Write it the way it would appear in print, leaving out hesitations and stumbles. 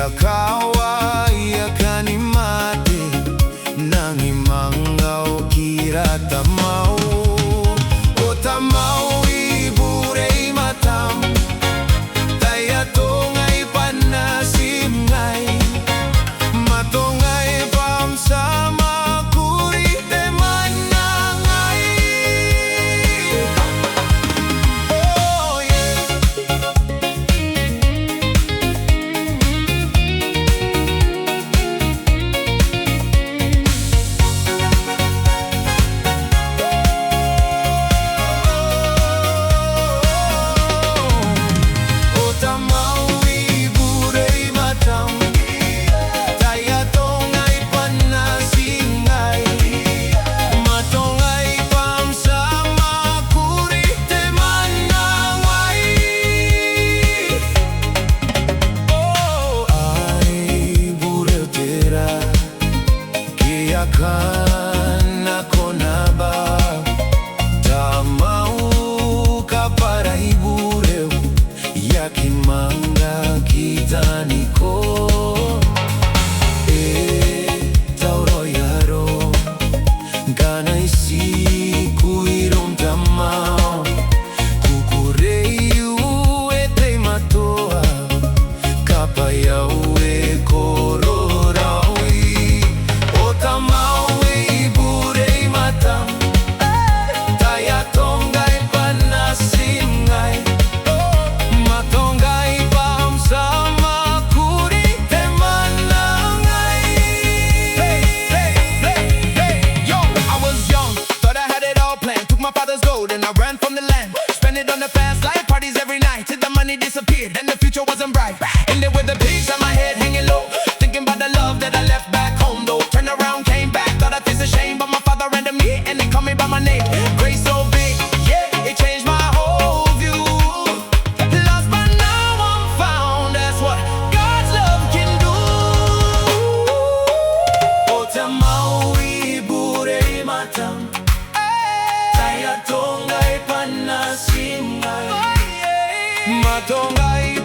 kawa yakanimate nangimangau kira tamau o tamau iburei matam taya tongai panasim ngai matongai pam sama kuri temanangai. Oh yeah. Kana konaba tamau kapara ibureu yakimanga kitaniko tauro yaro gana isi kuirom tamau kukureiu ete matoa kapayau kororaraui o tamau iburei matam taya tongai panasim ngai matongai pam sama kuri temanangai. Hey, hey, hey, hey. Yo, I was young, thought I had it all planned. Took my father's gold and I ran from the land. Spent it on the fast life, parties every night till the money disappeared and the future wasn't bright. In there with the pigs on my head hanging low, thinking about the love that I left back home though. Turned around, came back, thought I faced a shame, but my father ran to me and they called me by my name. Grace so big, yeah, it changed my whole view. Lost but now I'm found, that's what God's love can do. O tamau iburei matam taya tongai panasim ngai matongai